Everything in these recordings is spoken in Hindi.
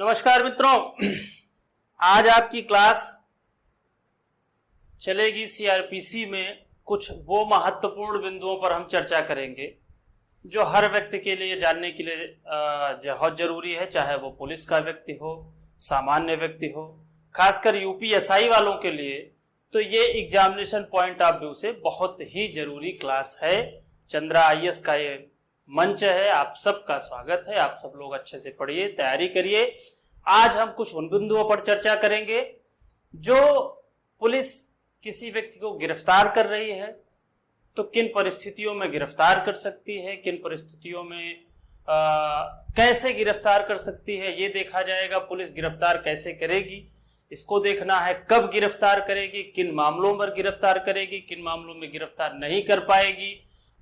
नमस्कार मित्रों, आज आपकी क्लास चलेगी सीआरपीसी में। कुछ वो महत्वपूर्ण बिंदुओं पर हम चर्चा करेंगे जो हर व्यक्ति के लिए जानने के लिए बहुत जरूरी है, चाहे वो पुलिस का व्यक्ति हो, सामान्य व्यक्ति हो। खासकर यूपीएसआई वालों के लिए तो ये एग्जामिनेशन पॉइंट ऑफ व्यू से बहुत ही जरूरी क्लास है। चंद्रा आईएएस का ये मंच है, आप सबका स्वागत है। आप सब लोग अच्छे से पढ़िए, तैयारी करिए। आज हम कुछ उन बिंदुओं पर चर्चा करेंगे जो पुलिस किसी व्यक्ति को गिरफ्तार कर रही है तो किन परिस्थितियों में गिरफ्तार कर सकती है, किन परिस्थितियों में कैसे गिरफ्तार कर सकती है, ये देखा जाएगा। पुलिस गिरफ्तार कैसे करेगी इसको देखना है। कब गिरफ्तार करेगी, किन मामलों पर गिरफ्तार करेगी, किन मामलों में गिरफ्तार नहीं कर पाएगी,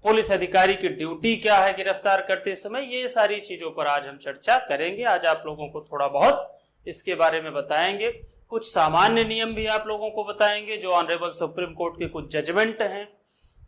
पुलिस अधिकारी की ड्यूटी क्या है गिरफ्तार करते समय, ये सारी चीजों पर आज हम चर्चा करेंगे। आज आप लोगों को थोड़ा बहुत इसके बारे में बताएंगे। कुछ सामान्य नियम भी आप लोगों को बताएंगे, जो ऑनरेबल सुप्रीम कोर्ट के कुछ जजमेंट हैं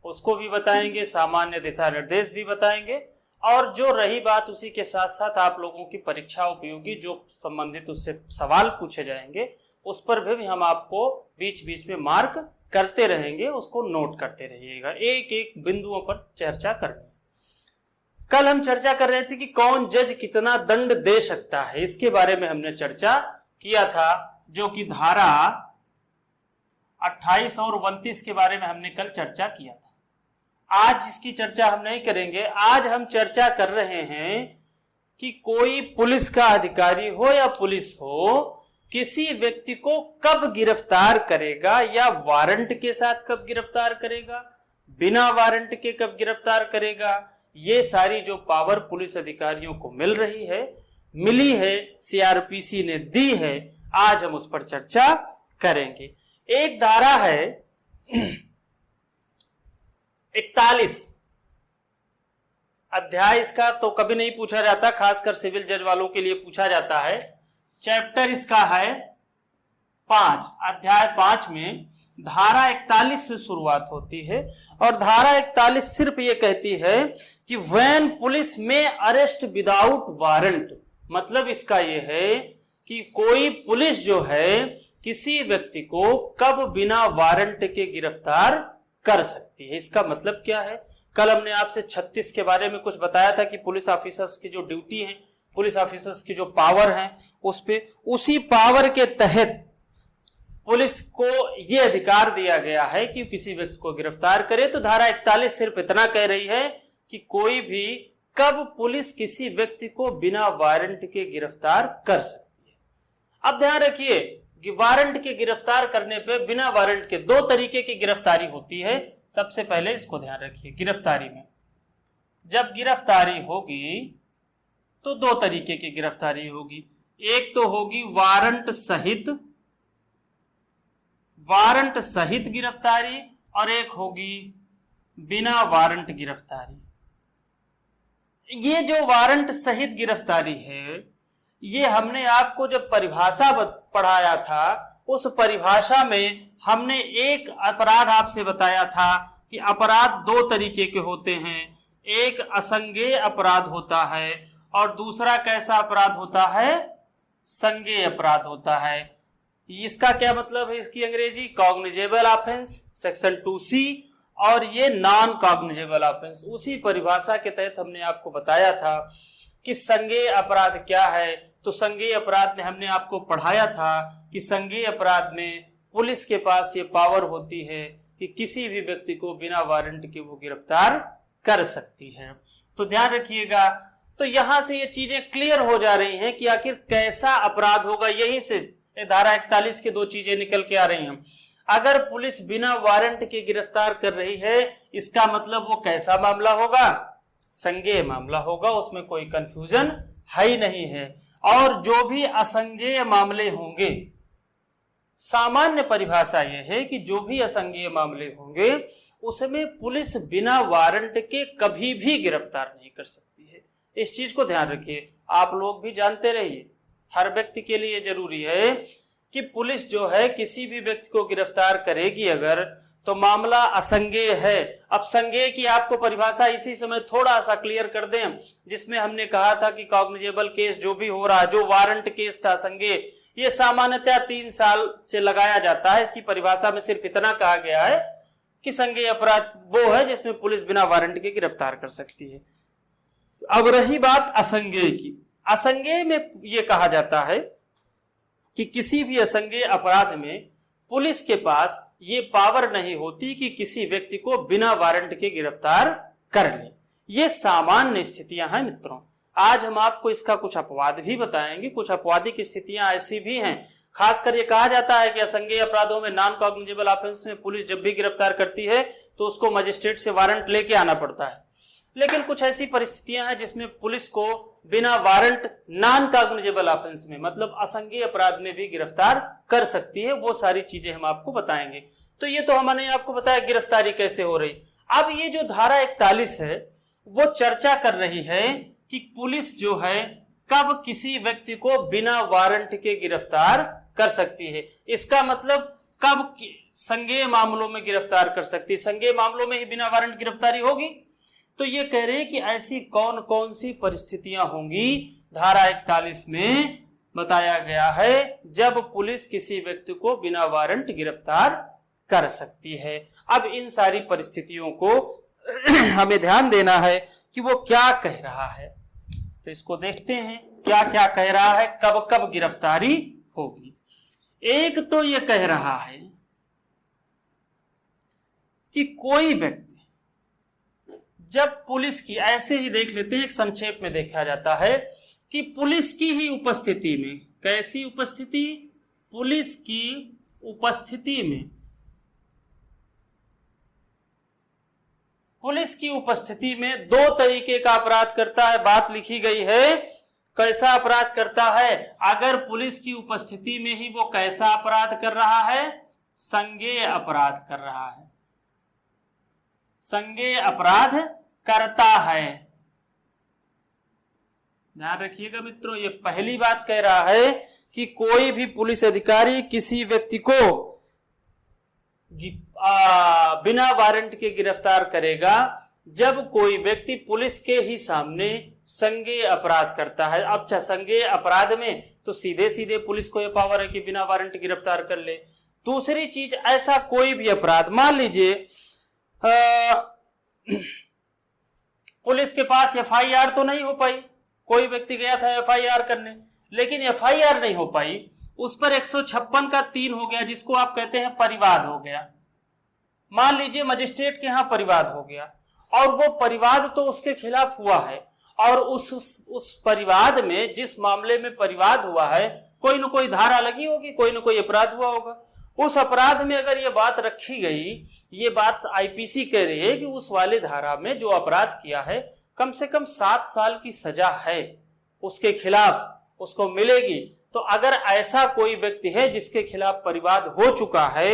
उसको भी बताएंगे, सामान्य दिशा निर्देश भी बताएंगे। और जो रही बात, उसी के साथ साथ आप लोगों की परीक्षा उपयोगी जो संबंधित उससे सवाल पूछे जाएंगे उस पर भी हम आपको बीच बीच में मार्क करते रहेंगे, उसको नोट करते रहिएगा। एक एक बिंदुओं पर चर्चा करेंगे। कल हम चर्चा कर रहे थे कि कौन जज कितना दंड दे सकता है, इसके बारे में हमने चर्चा किया था, जो कि धारा 28 और 29 के बारे में हमने कल चर्चा किया था। आज इसकी चर्चा हम नहीं करेंगे। आज हम चर्चा कर रहे हैं कि कोई पुलिस का अधिकारी हो या पुलिस हो, किसी व्यक्ति को कब गिरफ्तार करेगा, या वारंट के साथ कब गिरफ्तार करेगा, बिना वारंट के कब गिरफ्तार करेगा। ये सारी जो पावर पुलिस अधिकारियों को मिली है, सीआरपीसी ने दी है, आज हम उस पर चर्चा करेंगे। एक धारा है 41 अध्याय, इसका तो कभी नहीं पूछा जाता, खासकर सिविल जज वालों के लिए पूछा जाता है। चैप्टर इसका है 5, अध्याय 5 में धारा 41 से शुरुआत होती है। और धारा 41 सिर्फ ये कहती है कि व्हेन पुलिस में अरेस्ट विदाउट वारंट, मतलब इसका ये है कि कोई पुलिस जो है किसी व्यक्ति को कब बिना वारंट के गिरफ्तार कर सकती है। इसका मतलब क्या है? कल हमने आपसे 36 के बारे में कुछ बताया था कि पुलिस ऑफिसर्स की जो ड्यूटी है, पुलिस ऑफिसर्स की जो पावर है, उसी पावर के तहत पुलिस को यह अधिकार दिया गया है कि किसी व्यक्ति को गिरफ्तार करे। तो धारा 41 सिर्फ इतना कह रही है कि कोई भी कब पुलिस किसी व्यक्ति को बिना वारंट के गिरफ्तार कर सकती है। अब ध्यान रखिए कि वारंट के गिरफ्तार करने पे, बिना वारंट के 2 तरीके की गिरफ्तारी होती है। सबसे पहले इसको ध्यान रखिए, गिरफ्तारी में जब गिरफ्तारी होगी तो 2 तरीके की गिरफ्तारी होगी। एक तो होगी वारंट सहित गिरफ्तारी, और एक होगी बिना वारंट गिरफ्तारी। ये जो वारंट सहित गिरफ्तारी है, ये हमने आपको जब परिभाषा पढ़ाया था, उस परिभाषा में हमने एक अपराध आपसे बताया था कि अपराध 2 तरीके के होते हैं। एक असंज्ञेय अपराध होता है और दूसरा कैसा अपराध होता है? संज्ञेय अपराध होता है। इसका क्या मतलब है? इसकी अंग्रेजी कॉग्निजेबल ऑफेंस सेक्शन 2C, और ये नॉन कॉग्निजेबल ऑफेंस। उसी परिभाषा के तहत हमने आपको बताया था कि संज्ञेय अपराध क्या है। तो संज्ञेय अपराध में हमने आपको पढ़ाया था कि संज्ञेय अपराध में पुलिस के पास ये पावर होती है कि किसी भी व्यक्ति को बिना वारंट के वो गिरफ्तार कर सकती है। तो ध्यान रखिएगा। तो यहां से ये चीजें क्लियर हो जा रही हैं कि आखिर कैसा अपराध होगा। यहीं से धारा 41 के 2 चीजें निकल के आ रही हैं। अगर पुलिस बिना वारंट के गिरफ्तार कर रही है, इसका मतलब वो कैसा मामला होगा? संज्ञेय मामला होगा, उसमें कोई कंफ्यूजन है ही नहीं है। और जो भी असंज्ञेय मामले होंगे, सामान्य परिभाषा यह है कि जो भी असंज्ञेय मामले होंगे उसमें पुलिस बिना वारंट के कभी भी गिरफ्तार नहीं कर सकती है। इस चीज को ध्यान रखिए, आप लोग भी जानते रहिए। हर व्यक्ति के लिए जरूरी है कि पुलिस जो है किसी भी व्यक्ति को गिरफ्तार करेगी अगर, तो मामला असंज्ञेय है। अब संज्ञेय की आपको परिभाषा इसी समय थोड़ा सा क्लियर कर दें, जिसमें हमने कहा था कि कॉग्निजेबल केस जो भी हो रहा, जो वारंट केस था संज्ञेय, ये सामान्यतः 3 साल से लगाया जाता है। इसकी परिभाषा में सिर्फ इतना कहा गया है कि संज्ञेय अपराध वो है जिसमें पुलिस बिना वारंट के गिरफ्तार कर सकती है। अब रही बात असंज्ञेय की, असंज्ञेय में ये कहा जाता है कि किसी भी असंज्ञेय अपराध में पुलिस के पास ये पावर नहीं होती कि किसी व्यक्ति को बिना वारंट के गिरफ्तार कर ले। ये सामान्य स्थितियां हैं मित्रों। आज हम आपको इसका कुछ अपवाद भी बताएंगे, कुछ अपवादिक स्थितियां ऐसी भी हैं। खासकर ये कहा जाता है कि असंज्ञेय अपराधों में नॉन कॉग्निजेबल ऑफेंस में पुलिस जब भी गिरफ्तार करती है तो उसको मजिस्ट्रेट से वारंट लेके आना पड़ता है। लेकिन कुछ ऐसी परिस्थितियां हैं जिसमें पुलिस को बिना वारंट नॉन कॉग्निजेबल ऑफेंस में, मतलब असंज्ञेय अपराध में भी गिरफ्तार कर सकती है। वो सारी चीजें हम आपको बताएंगे। तो ये तो हमने आपको बताया गिरफ्तारी कैसे हो रही। अब ये जो धारा 41 है वो चर्चा कर रही है कि पुलिस जो है कब किसी व्यक्ति को बिना वारंट के गिरफ्तार कर सकती है। इसका मतलब कब संज्ञेय मामलों में गिरफ्तार कर सकती है, संज्ञेय मामलों में ही बिना वारंट गिरफ्तारी होगी। तो ये कह रहे हैं कि ऐसी कौन कौन सी परिस्थितियां होंगी, धारा 41 में बताया गया है जब पुलिस किसी व्यक्ति को बिना वारंट गिरफ्तार कर सकती है। अब इन सारी परिस्थितियों को हमें ध्यान देना है कि वो क्या कह रहा है। तो इसको देखते हैं क्या क्या कह रहा है, कब कब गिरफ्तारी होगी। एक तो ये कह रहा है कि कोई व्यक्ति जब पुलिस की, ऐसे ही देख लेते हैं, एक संक्षेप में देखा जाता है कि पुलिस की ही उपस्थिति में, कैसी उपस्थिति, पुलिस की उपस्थिति में, पुलिस की उपस्थिति में 2 तरीके का अपराध करता है। बात लिखी गई है कैसा अपराध करता है। अगर पुलिस की उपस्थिति में ही वो कैसा अपराध कर रहा है, संज्ञेय अपराध कर रहा है, संज्ञेय अपराध करता है। ध्यान रखिएगा मित्रों, ये पहली बात कह रहा है कि कोई भी पुलिस अधिकारी किसी व्यक्ति को बिना वारंट के गिरफ्तार करेगा जब कोई व्यक्ति पुलिस के ही सामने संज्ञेय अपराध करता है। अब संज्ञेय अपराध में तो सीधे सीधे पुलिस को यह पावर है कि बिना वारंट गिरफ्तार कर ले। दूसरी चीज, ऐसा कोई भी अपराध, मान लीजिए पुलिस के पास एफआईआर तो नहीं हो पाई, कोई व्यक्ति गया था एफआईआर करने, लेकिन एफआईआर नहीं हो पाई, उस पर 156 का 3 हो गया, जिसको आप कहते हैं परिवाद हो गया। मान लीजिए मजिस्ट्रेट के यहां परिवाद हो गया और वो परिवाद तो उसके खिलाफ हुआ है, और उस परिवाद में, जिस मामले में परिवाद हुआ है, कोई न कोई धारा लगी होगी, कोई न कोई अपराध हुआ होगा। उस अपराध में अगर ये बात रखी गई, ये बात आईपीसी कह रही है कि उस वाले धारा में जो अपराध किया है कम से कम 7 साल की सजा है उसके खिलाफ, उसको मिलेगी। तो अगर ऐसा कोई व्यक्ति है जिसके खिलाफ परिवाद हो चुका है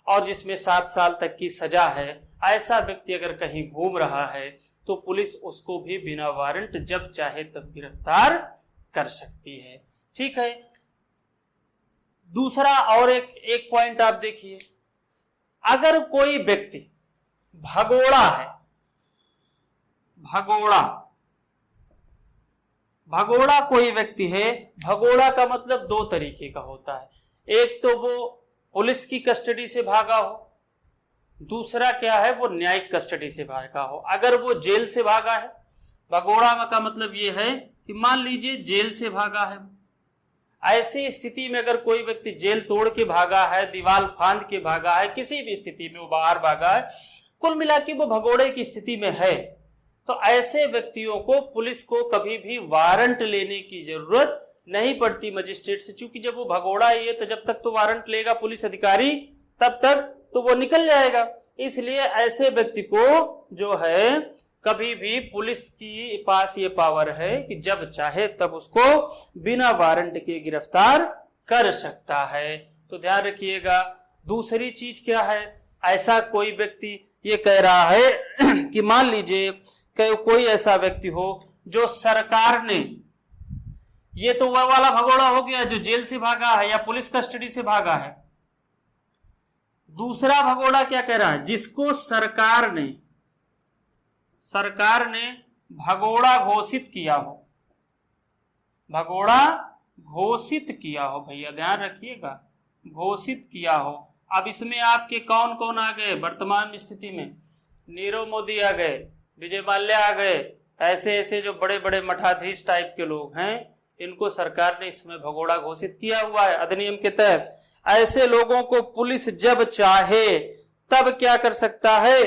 और जिसमें 7 साल तक की सजा है, ऐसा व्यक्ति अगर कहीं घूम रहा है तो पुलिस उसको भी बिना वारंट जब चाहे तब गिरफ्तार कर सकती है। ठीक है। दूसरा और एक पॉइंट आप देखिए, अगर कोई व्यक्ति भगोड़ा है, भगोड़ा कोई व्यक्ति है, भगोड़ा का मतलब 2 तरीके का होता है। एक तो वो पुलिस की कस्टडी से भागा हो, दूसरा क्या है, वो न्यायिक कस्टडी से भागा हो। अगर वो जेल से भागा है, भगोड़ा का मतलब ये है कि मान लीजिए जेल से भागा है, ऐसी स्थिति में अगर कोई व्यक्ति जेल तोड़ के भागा है, दीवार फांद के भागा है, किसी भी स्थिति में वो बाहर भागा है, कुल मिला के वो भगोड़े की स्थिति में है, तो ऐसे व्यक्तियों को पुलिस को कभी भी वारंट लेने की जरूरत नहीं पड़ती मजिस्ट्रेट से, क्योंकि जब वो भगोड़ा है तो जब तक तो वारंट लेगा पुलिस अधिकारी तब तक तो वो निकल जाएगा। इसलिए ऐसे व्यक्ति को जो है कभी भी पुलिस की पास ये पावर है कि जब चाहे तब उसको बिना वारंट के गिरफ्तार कर सकता है। तो ध्यान रखिएगा। दूसरी चीज क्या है, ऐसा कोई व्यक्ति, ये कह रहा है कि मान लीजिए कि कोई ऐसा व्यक्ति हो जो सरकार ने, ये तो वह वाला भगोड़ा हो गया जो जेल से भागा है या पुलिस कस्टडी से भागा है, दूसरा भगोड़ा क्या कह रहा है, जिसको सरकार ने भगोड़ा घोषित किया हो, भगोड़ा घोषित किया हो, भैया ध्यान रखिएगा, घोषित किया हो। अब इसमें आपके कौन कौन आ गए वर्तमान स्थिति में, नीरव मोदी आ गए, विजय माल्या आ गए, ऐसे ऐसे जो बड़े बड़े मठाधीश टाइप के लोग हैं, इनको सरकार ने इसमें भगोड़ा घोषित किया हुआ है अधिनियम के तहत। ऐसे लोगों को पुलिस जब चाहे तब क्या कर सकता है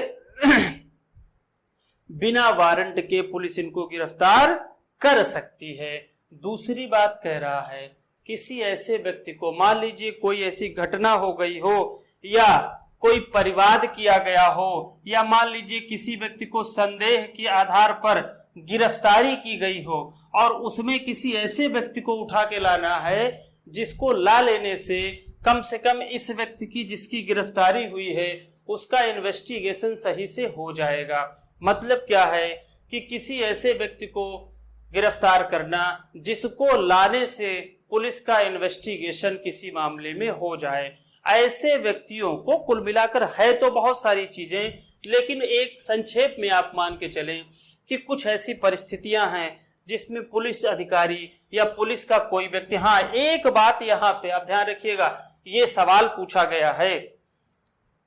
बिना वारंट के पुलिस इनको गिरफ्तार कर सकती है। दूसरी बात कह रहा है, किसी ऐसे व्यक्ति को, मान लीजिए कोई ऐसी घटना हो गई हो या कोई परिवाद किया गया हो, या मान लीजिए किसी व्यक्ति को संदेह के आधार पर गिरफ्तारी की गई हो और उसमें किसी ऐसे व्यक्ति को उठा के लाना है जिसको ला लेने से कम इस व्यक्ति की जिसकी गिरफ्तारी हुई है उसका इन्वेस्टिगेशन सही से हो जाएगा। मतलब क्या है कि किसी ऐसे व्यक्ति को गिरफ्तार करना जिसको लाने से पुलिस का इन्वेस्टिगेशन किसी मामले में हो जाए। ऐसे व्यक्तियों को कुल मिलाकर है तो बहुत सारी चीजें, लेकिन एक संक्षेप में आप मान के चलें कि कुछ ऐसी परिस्थितियां हैं जिसमें पुलिस अधिकारी या पुलिस का कोई व्यक्ति, हाँ एक बात यहाँ पे आप ध्यान रखिएगा, ये सवाल पूछा गया है,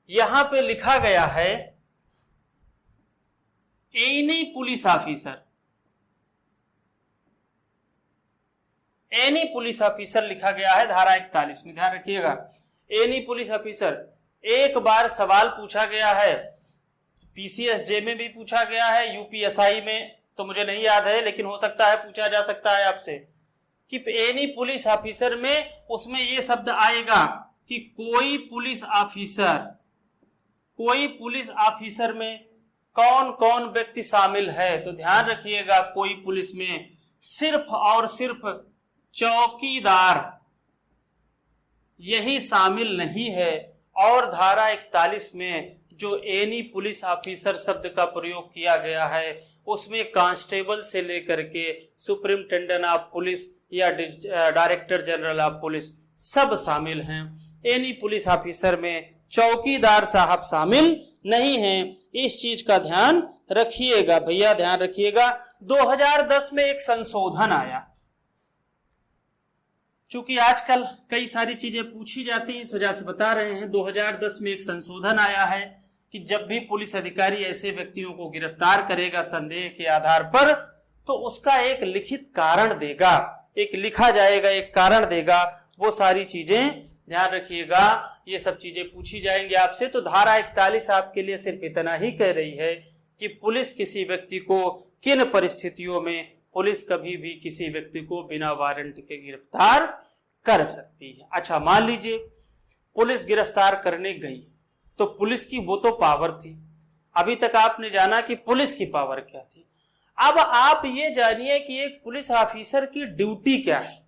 यहां पे लिखा गया है any police officer, any police officer लिखा गया है धारा 41 में, ध्यान रखिएगा, एनी पुलिस ऑफिसर। एक बार सवाल पूछा गया है, पीसीएसजे में भी पूछा गया है, यूपीएसआई में तो मुझे नहीं याद है, लेकिन हो सकता है पूछा जा सकता है आपसे कि एनी पुलिस ऑफिसर में उसमें ये शब्द आएगा कि कोई पुलिस ऑफिसर में कौन कौन व्यक्ति शामिल है। तो ध्यान रखिएगा, कोई पुलिस में सिर्फ और सिर्फ चौकीदार यही शामिल नहीं है, और धारा 41 में जो एनी पुलिस ऑफिसर शब्द का प्रयोग किया गया है उसमें कांस्टेबल से लेकर के सुप्रिंटेंडेंट ऑफ पुलिस या डायरेक्टर जनरल ऑफ पुलिस सब शामिल हैं। एनी पुलिस ऑफिसर में चौकीदार साहब शामिल नहीं हैं। इस चीज का ध्यान रखिएगा भैया, ध्यान रखिएगा। 2010 में एक संशोधन आया, चूंकि आजकल कई सारी चीजें पूछी जाती हैं इस वजह से बता रहे हैं। 2010 में एक संशोधन आया है कि जब भी पुलिस अधिकारी ऐसे व्यक्तियों को गिरफ्तार करेगा संदेह के आधार पर, तो उसका एक लिखित कारण देगा, एक लिखा जाएगा, एक कारण देगा। वो सारी चीजें ध्यान रखिएगा, ये सब चीजें पूछी जाएंगी आपसे। तो धारा 41 आपके लिए सिर्फ इतना ही कह रही है कि पुलिस किसी व्यक्ति को किन परिस्थितियों में पुलिस कभी भी किसी व्यक्ति को बिना वारंट के गिरफ्तार कर सकती है। अच्छा, मान लीजिए पुलिस गिरफ्तार करने गई, तो पुलिस की वो तो पावर थी, अभी तक आपने जाना कि पुलिस की पावर क्या थी। अब आप ये जानिए कि एक पुलिस ऑफिसर की ड्यूटी क्या है।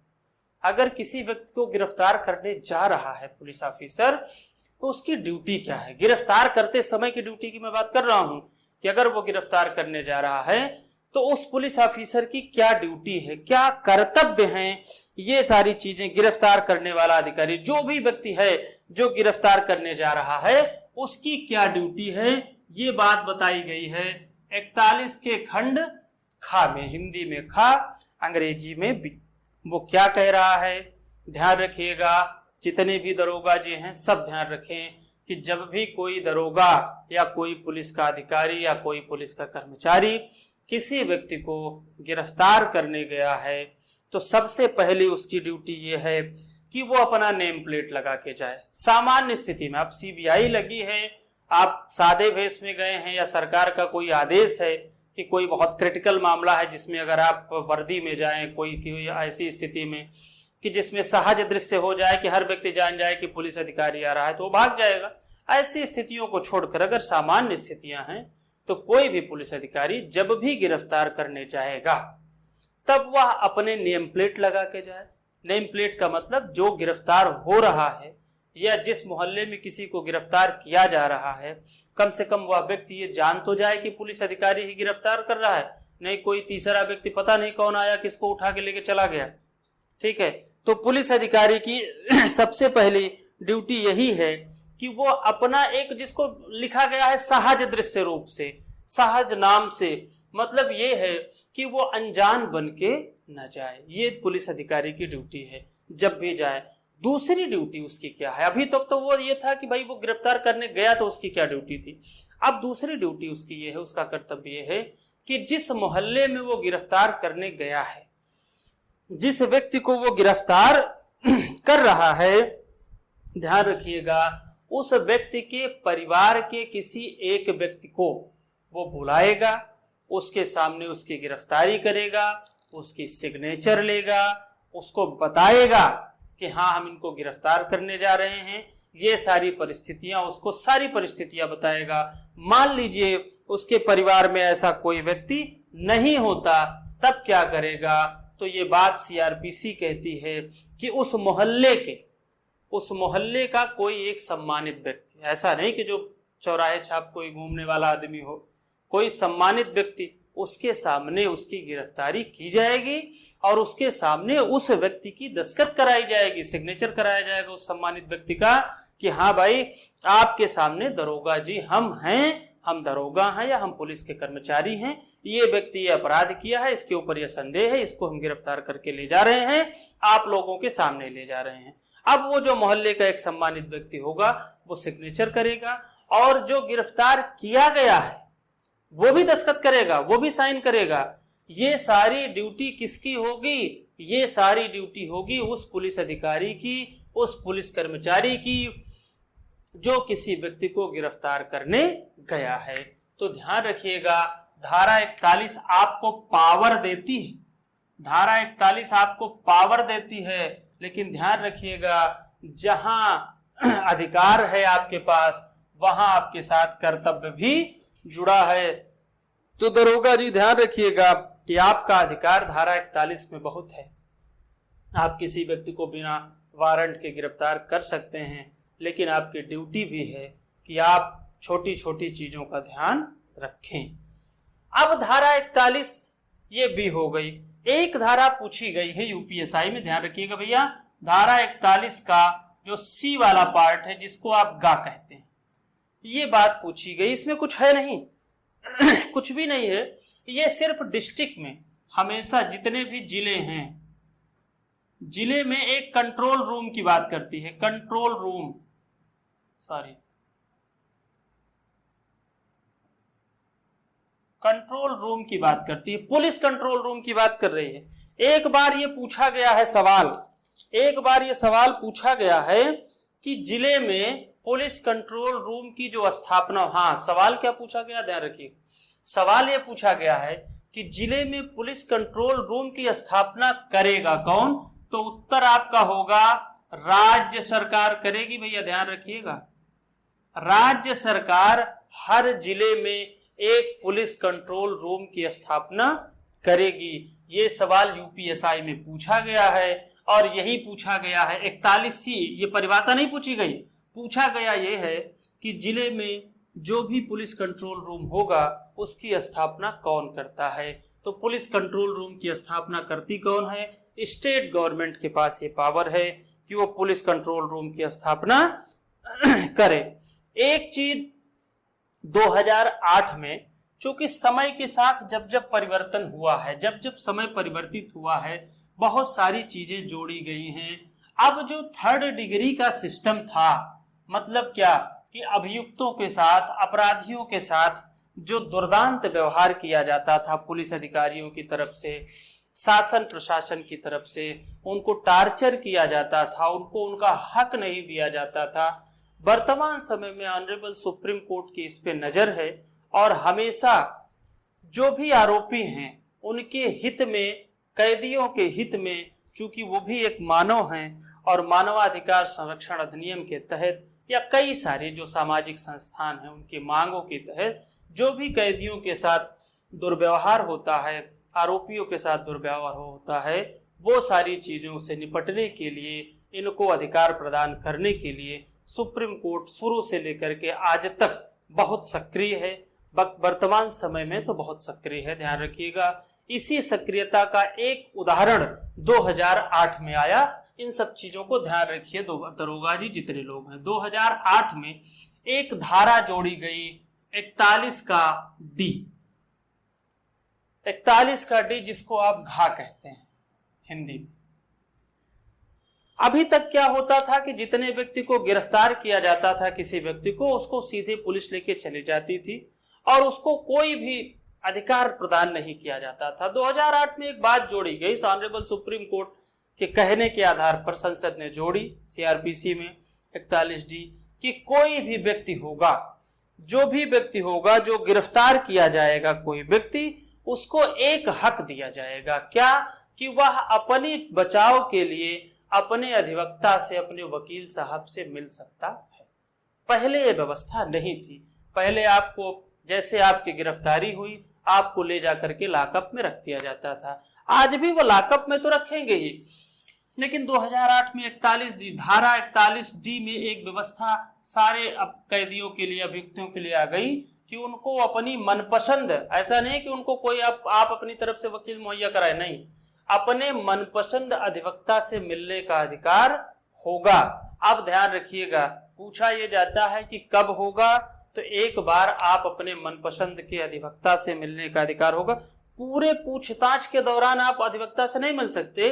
अगर किसी व्यक्ति को गिरफ्तार करने जा रहा है पुलिस ऑफिसर, तो उसकी ड्यूटी क्या है। गिरफ्तार करते समय की ड्यूटी की मैं बात कर रहा हूं कि अगर वो गिरफ्तार करने जा रहा है तो उस पुलिस ऑफिसर की क्या ड्यूटी है, क्या कर्तव्य हैं, ये सारी चीजें गिरफ्तार करने वाला अधिकारी, जो भी व्यक्ति है जो गिरफ्तार करने जा रहा है, उसकी क्या ड्यूटी है, ये बात बताई गई है 41 के खंड खा में। हिंदी में खा, अंग्रेजी में बी। वो क्या कह रहा है, ध्यान रखिएगा। जितने भी दरोगा जी हैं सब ध्यान रखें कि जब भी कोई दरोगा या कोई पुलिस का अधिकारी या कोई पुलिस का कर्मचारी किसी व्यक्ति को गिरफ्तार करने गया है, तो सबसे पहले उसकी ड्यूटी ये है कि वो अपना नेम प्लेट लगा के जाए। सामान्य स्थिति में, अब सीबीआई लगी है, आप सादे भेष में गए हैं, या सरकार का कोई आदेश है कि कोई बहुत क्रिटिकल मामला है जिसमें अगर आप वर्दी में जाएं, कोई ऐसी स्थिति में कि जिसमें सहज दृश्य हो जाए कि हर व्यक्ति जान जाए कि पुलिस अधिकारी आ रहा है, तो वो भाग जाएगा। ऐसी स्थितियों को छोड़कर अगर सामान्य स्थितियां हैं, तो कोई भी पुलिस अधिकारी जब भी गिरफ्तार करने जाएगा तब वह अपने नेम प्लेट लगा के जाए। नेम प्लेट का मतलब जो गिरफ्तार हो रहा है या जिस मोहल्ले में किसी को गिरफ्तार किया जा रहा है, कम से कम वह व्यक्ति ये जान तो जाए कि पुलिस अधिकारी ही गिरफ्तार कर रहा है, नहीं कोई तीसरा व्यक्ति पता नहीं कौन आया किसको उठा के लेके चला गया। ठीक है, तो पुलिस अधिकारी की सबसे पहली ड्यूटी यही है कि वो अपना एक, जिसको लिखा गया है सहज दृश्य रूप से, सहज नाम से, मतलब ये है कि वो अनजान बन के न जाए। ये पुलिस अधिकारी की ड्यूटी है जब भी जाए। दूसरी ड्यूटी उसकी क्या है? अभी तक तो वो ये था कि भाई वो गिरफ्तार करने गया तो उसकी क्या ड्यूटी थी। अब दूसरी ड्यूटी उसकी ये है, उसका कर्तव्य ये है कि जिस मोहल्ले में वो गिरफ्तार करने गया है, जिस व्यक्ति को वो गिरफ्तार कर रहा है, ध्यान रखिएगा, उस व्यक्ति के परिवार के किसी एक व्यक्ति को वो बुलाएगा, उसके सामने उसकी गिरफ्तारी करेगा, उसकी सिग्नेचर लेगा, उसको बताएगा कि हाँ हम इनको गिरफ्तार करने जा रहे हैं, ये सारी परिस्थितियां, उसको सारी परिस्थितियां बताएगा। मान लीजिए उसके परिवार में ऐसा कोई व्यक्ति नहीं होता, तब क्या करेगा? तो ये बात सीआरपीसी कहती है कि उस मोहल्ले का कोई एक सम्मानित व्यक्ति, ऐसा नहीं कि जो चौराहे छाप कोई घूमने वाला आदमी हो, कोई सम्मानित व्यक्ति, उसके सामने उसकी गिरफ्तारी की जाएगी और उसके सामने उस व्यक्ति की दस्तखत कराई जाएगी, सिग्नेचर कराया जाएगा उस सम्मानित व्यक्ति का कि हाँ भाई आपके सामने दरोगा जी हम हैं, हम दरोगा हैं या हम पुलिस के कर्मचारी हैं, ये व्यक्ति ये अपराध किया है, इसके ऊपर यह संदेह है, इसको हम गिरफ्तार करके ले जा रहे हैं, आप लोगों के सामने ले जा रहे हैं। अब वो जो मोहल्ले का एक सम्मानित व्यक्ति होगा वो सिग्नेचर करेगा और जो गिरफ्तार किया गया है वो भी दस्तखत करेगा, वो भी साइन करेगा। ये सारी ड्यूटी किसकी होगी? ये सारी ड्यूटी होगी उस पुलिस अधिकारी की, उस पुलिस कर्मचारी की जो किसी व्यक्ति को गिरफ्तार करने गया है। तो ध्यान रखिएगा, धारा 41 आपको पावर देती है, धारा 41 आपको पावर देती है, लेकिन ध्यान रखिएगा जहां अधिकार है आपके पास वहां आपके साथ कर्तव्य भी जुड़ा है। तो दरोगा जी ध्यान रखिएगा कि आपका अधिकार धारा 41 में बहुत है। आप किसी व्यक्ति को बिना वारंट के गिरफ्तार कर सकते हैं, लेकिन आपकी ड्यूटी भी है कि आप छोटी छोटी चीजों का ध्यान रखें। अब धारा 41 ये भी हो गई। एक धारा पूछी गई है यूपीएसआई में, ध्यान रखिएगा भैया, धारा 41 का जो सी वाला पार्ट है जिसको आप गा कहते हैं, ये बात पूछी गई। इसमें कुछ है नहीं कुछ भी नहीं है। ये सिर्फ डिस्ट्रिक्ट में हमेशा जितने भी जिले हैं, जिले में एक कंट्रोल रूम की बात करती है, कंट्रोल रूम, कंट्रोल रूम की बात करती है, पुलिस कंट्रोल रूम की बात कर रही है। एक बार ये पूछा गया है सवाल, एक बार ये सवाल पूछा गया है कि जिले में पुलिस कंट्रोल रूम की जो स्थापना, हाँ सवाल क्या पूछा गया, ध्यान रखिए, सवाल ये पूछा गया है कि जिले में पुलिस कंट्रोल रूम की स्थापना करेगा कौन? तो उत्तर आपका होगा राज्य सरकार करेगी। भैया ध्यान रखिएगा, राज्य सरकार हर जिले में एक पुलिस कंट्रोल रूम की स्थापना करेगी। ये सवाल यूपीएसआई में पूछा गया है और यही पूछा गया है 41C, ये परिभाषा नहीं पूछी गई, पूछा गया ये है कि जिले में जो भी पुलिस कंट्रोल रूम होगा उसकी स्थापना कौन करता है। तो पुलिस कंट्रोल रूम की स्थापना करती कौन है? स्टेट गवर्नमेंट के पास ये पावर है कि वो पुलिस कंट्रोल रूम की स्थापना करे। एक चीज 2008 में, चूंकि समय के साथ जब जब परिवर्तन हुआ है, जब जब समय परिवर्तित हुआ है, बहुत सारी चीजें जोड़ी गई हैं। अब जो 3rd डिग्री का सिस्टम था, मतलब क्या कि अभियुक्तों के साथ, अपराधियों के साथ जो दुर्दांत व्यवहार किया जाता था पुलिस अधिकारियों की तरफ से, शासन प्रशासन की तरफ से, उनको टार्चर किया जाता था, उनको उनका हक नहीं दिया जाता था। वर्तमान समय में ऑनरेबल सुप्रीम कोर्ट की इस पे नजर है और हमेशा जो भी आरोपी हैं उनके हित में, कैदियों के हित में, चूंकि वो भी एक मानव हैं और मानवाधिकार संरक्षण अधिनियम के तहत या कई सारे जो सामाजिक संस्थान हैं उनकी मांगों के तहत जो भी कैदियों के साथ दुर्व्यवहार होता है, आरोपियों के साथ दुर्व्यवहार होता है, वो सारी चीजों से निपटने के लिए, इनको अधिकार प्रदान करने के लिए सुप्रीम कोर्ट शुरू से लेकर के आज तक बहुत सक्रिय है। वर्तमान समय में तो बहुत सक्रिय है, ध्यान रखिएगा। इसी सक्रियता का एक उदाहरण 2008 में आया, इन सब चीजों को ध्यान रखिए दरोगा जी जितने लोग हैं। 2008 में एक धारा जोड़ी गई 41 का डी, 41 का डी जिसको आप घा कहते हैं हिंदी में। अभी तक क्या होता था कि जितने व्यक्ति को गिरफ्तार किया जाता था किसी व्यक्ति को, उसको सीधे पुलिस लेके चली जाती थी और उसको कोई भी अधिकार प्रदान नहीं किया जाता था। 2008 में एक बात जोड़ी गई, ऑनरेबल सुप्रीम कोर्ट के कहने के आधार पर संसद ने जोड़ी सीआरपीसी में 41 डी कि कोई भी व्यक्ति होगा, जो भी व्यक्ति होगा जो गिरफ्तार किया जाएगा कोई व्यक्ति, उसको एक हक दिया जाएगा। क्या? कि वह अपनी बचाव के लिए अपने अधिवक्ता से, अपने वकील साहब से मिल सकता है। पहले यह व्यवस्था नहीं थी। पहले आपको जैसे आपकी गिरफ्तारी हुई आपको ले जाकर के लॉकअप में रख दिया जाता था। आज भी वो लॉकअप में तो रखेंगे ही, लेकिन 2008 में 41 डी धारा 41 डी में एक व्यवस्था सारे कैदियों के लिए, अभियुक्तों के लिए आ गई कि उनको अपनी मनपसंद, ऐसा नहीं कि उनको कोई आप अपनी तरफ से वकील मुहैया कराए, नहीं, अपने मनपसंद अधिवक्ता से मिलने का अधिकार होगा। अब ध्यान रखिएगा, पूछा यह जाता है कि कब होगा, तो एक बार आप अपने मनपसंद के अधिवक्ता से मिलने का अधिकार होगा। पूरे पूछताछ के दौरान आप अधिवक्ता से नहीं मिल सकते,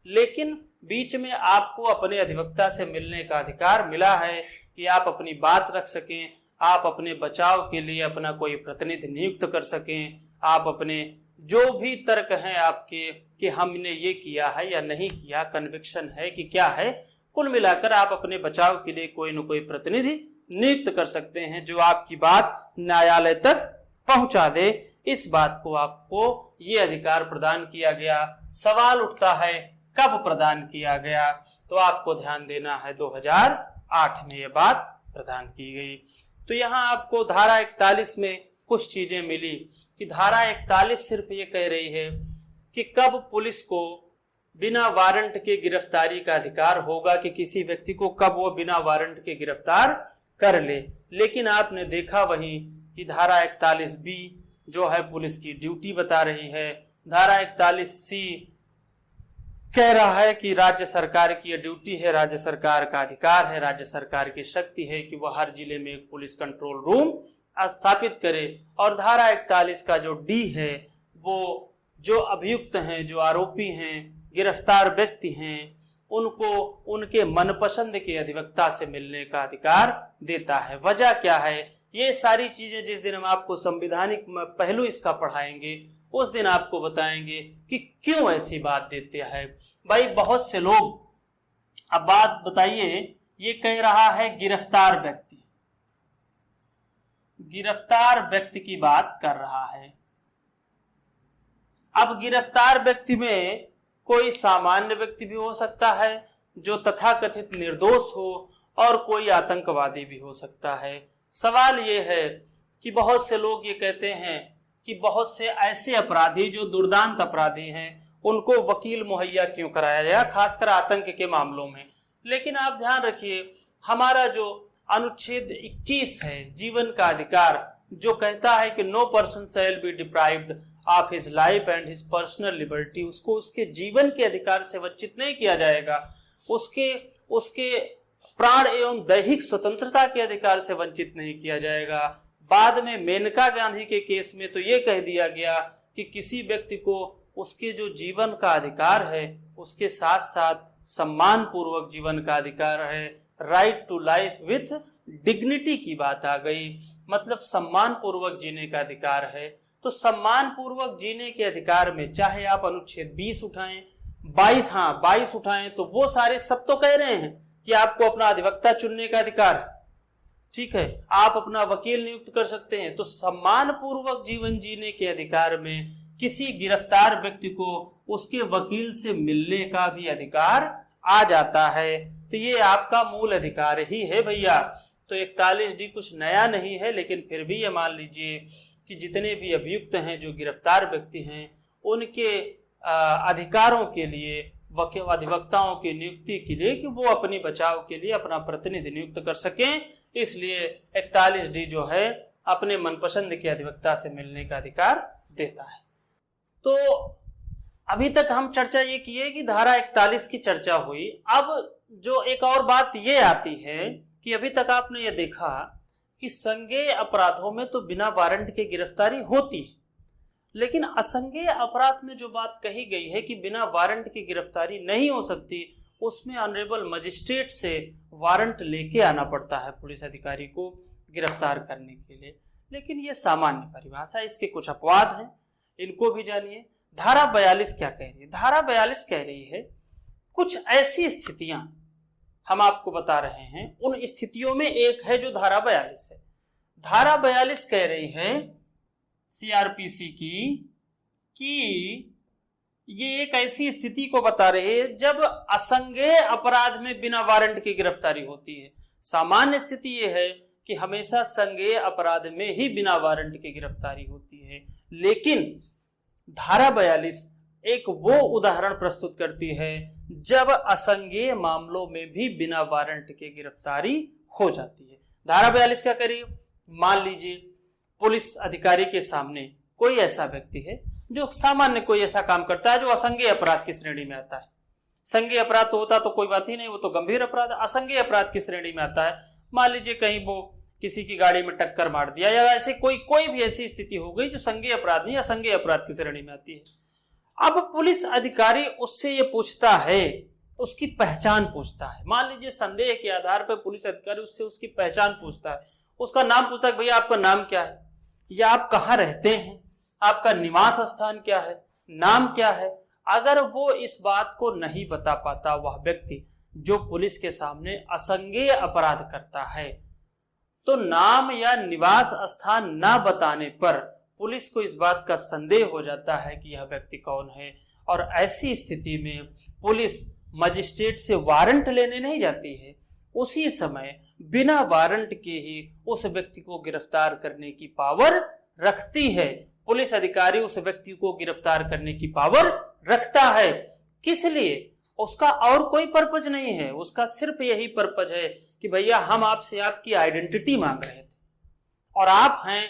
लेकिन बीच में आपको अपने अधिवक्ता से मिलने का अधिकार मिला है कि आप अपनी बात रख सकें, आप अपने बचाव के लिए अपना कोई प्रतिनिधि नियुक्त कर सकें, आप अपने जो भी तर्क हैं आपके कि हमने ये किया है या नहीं किया, कन्विक्शन है कि क्या है, कुल मिलाकर आप अपने बचाव के लिए कोई न कोई प्रतिनिधि नियुक्त कर सकते हैं जो आपकी बात न्यायालय तक पहुंचा दे। इस बात को आपको ये अधिकार प्रदान किया गया। सवाल उठता है कब प्रदान किया गया, तो आपको ध्यान देना है 2008 में ये बात प्रदान की गई। तो यहाँ आपको धारा 41 में कुछ चीजें मिली कि धारा 41 सिर्फ ये कह रही है कि कब पुलिस को बिना वारंट के गिरफ्तारी का अधिकार होगा, कि किसी व्यक्ति को कब वो बिना वारंट के गिरफ्तार कर ले। लेकिन आपने देखा वहीं कि धारा 41 बी जो है पुलिस की ड्यूटी बता रही है, धारा 41 सी कह रहा है कि राज्य सरकार की यह ड्यूटी है, राज्य सरकार का अधिकार है, राज्य सरकार की शक्ति है कि वह हर जिले में एक पुलिस कंट्रोल रूम स्थापित करे। और धारा 41 का जो डी है वो जो अभियुक्त हैं, जो आरोपी हैं, गिरफ्तार व्यक्ति हैं, उनको उनके मनपसंद के अधिवक्ता से मिलने का अधिकार देता है। वजह क्या है? ये सारी चीजें जिस दिन हम आपको संवैधानिक पहलू इसका पढ़ाएंगे उस दिन आपको बताएंगे कि क्यों ऐसी बात देते हैं। भाई बहुत से लोग, अब बात बताइए, ये कह रहा है गिरफ्तार व्यक्ति, गिरफ्तार व्यक्ति की बात कर रहा है। अब गिरफ्तार व्यक्ति में कोई सामान्य व्यक्ति भी हो सकता है जो तथाकथित निर्दोष हो, और कोई आतंकवादी भी हो सकता है। सवाल ये है कि बहुत से लोग ये कहते हैं कि बहुत से ऐसे अपराधी जो दुर्दांत अपराधी हैं उनको वकील मुहैया क्यों कराया जाए, खासकर आतंक के मामलों में। लेकिन आप ध्यान रखिए, हमारा जो अनुच्छेद 21 है जीवन का अधिकार, जो कहता है कि no person shall be deprived of his life and his personal liberty, उसको उसके जीवन के अधिकार से वंचित नहीं किया जाएगा, उसके प्राण एवं दैहिक स्वतंत्रता के अधिकार से वंचित नहीं किया जाएगा। बाद में मेनका गांधी के केस में तो ये कह दिया गया कि किसी व्यक्ति को उसके जो जीवन का अधिकार है उसके साथ साथ सम्मान पूर्वक जीवन का अधिकार है, right to life with dignity की बात आ गई, मतलब सम्मान पूर्वक जीने का अधिकार है। तो सम्मान पूर्वक जीने के अधिकार में चाहे आप अनुच्छेद 20 उठाएं, 22 उठाएं, तो वो सारे सब तो कह रहे हैं कि आपको अपना अधिवक्ता चुनने का अधिकार, ठीक है, आप अपना वकील नियुक्त कर सकते हैं। तो सम्मान पूर्वक जीवन जीने के अधिकार में किसी गिरफ्तार व्यक्ति को उसके वकील से मिलने का भी अधिकार आ जाता है। तो ये आपका मूल अधिकार ही है भैया। तो 41 डी कुछ नया नहीं है, लेकिन फिर भी ये मान लीजिए कि जितने भी अभियुक्त हैं जो गिरफ्तार व्यक्ति हैं उनके अधिकारों के लिए, अधिवक्ताओं की नियुक्ति के लिए, कि वो अपनी बचाव के लिए अपना प्रतिनिधि नियुक्त कर सकें, इसलिए 41 डी जो है अपने मनपसंद के अधिवक्ता से मिलने का अधिकार देता है। तो अभी तक हम चर्चा ये की है कि धारा 41 की चर्चा हुई। अब जो एक और बात ये आती है कि अभी तक आपने ये देखा कि संज्ञेय अपराधों में तो बिना वारंट के गिरफ्तारी होती है, लेकिन असंज्ञेय अपराध में जो बात कही गई है कि बिना वारंट की गिरफ्तारी नहीं हो सकती, उसमें ऑनरेबल मजिस्ट्रेट से वारंट लेके आना पड़ता है पुलिस अधिकारी को गिरफ्तार करने के लिए। लेकिन ये सामान्य परिभाषा, इसके कुछ अपवाद हैं, इनको भी जानिए। धारा 42 क्या कह रही है? धारा 42 कह रही है कुछ ऐसी स्थितियां हम आपको बता रहे हैं, उन स्थितियों में एक है जो धारा 42 है। धारा 42 कह रही है सीआरपीसी की कि ये एक ऐसी स्थिति को बता रही है जब असंज्ञेय अपराध में बिना वारंट की गिरफ्तारी होती है। सामान्य स्थिति ये है कि हमेशा संज्ञेय अपराध में ही बिना वारंट की गिरफ्तारी होती है, लेकिन धारा 42 एक वो उदाहरण प्रस्तुत करती है जब असंज्ञेय मामलों में भी बिना वारंट के गिरफ्तारी हो जाती है। धारा 42 क्या करिए? मान लीजिए पुलिस अधिकारी के सामने कोई ऐसा व्यक्ति है जो सामान्य कोई ऐसा काम करता है जो असंज्ञेय अपराध की श्रेणी में आता है। संज्ञेय अपराध तो होता तो कोई बात ही नहीं, वो तो गंभीर अपराध। असंज्ञेय अपराध की श्रेणी में आता है। मान लीजिए कहीं वो किसी की गाड़ी में टक्कर मार दिया या ऐसे कोई भी ऐसी स्थिति हो गई जो संज्ञेय अपराध नहीं, असंज्ञेय अपराध की श्रेणी में आती है। अब पुलिस अधिकारी उससे ये पूछता है, उसकी पहचान पूछता है। मान लीजिए संदेह के आधार पर पुलिस अधिकारी उससे उसकी पहचान पूछता है, उसका नाम पूछता है, भैया आपका नाम क्या है, या आप कहाँ रहते हैं, आपका निवास स्थान क्या है, नाम क्या है। अगर वो इस बात को नहीं बता पाता, वह व्यक्ति जो पुलिस के सामने असंज्ञेय अपराध करता है, तो नाम या निवास स्थान ना बताने पर पुलिस को इस बात का संदेह हो जाता है कि यह व्यक्ति कौन है, और ऐसी स्थिति में पुलिस मजिस्ट्रेट से वारंट लेने नहीं जाती है, उसी समय बिना वारंट के ही उस व्यक्ति को गिरफ्तार करने की पावर रखती है। पुलिस अधिकारी उस व्यक्ति को गिरफ्तार करने की पावर रखता है। किस लिए? उसका और कोई पर्पज नहीं है, उसका सिर्फ यही पर्पज है कि भैया हम आपसे आपकी आइडेंटिटी मांग रहे थे और आप हैं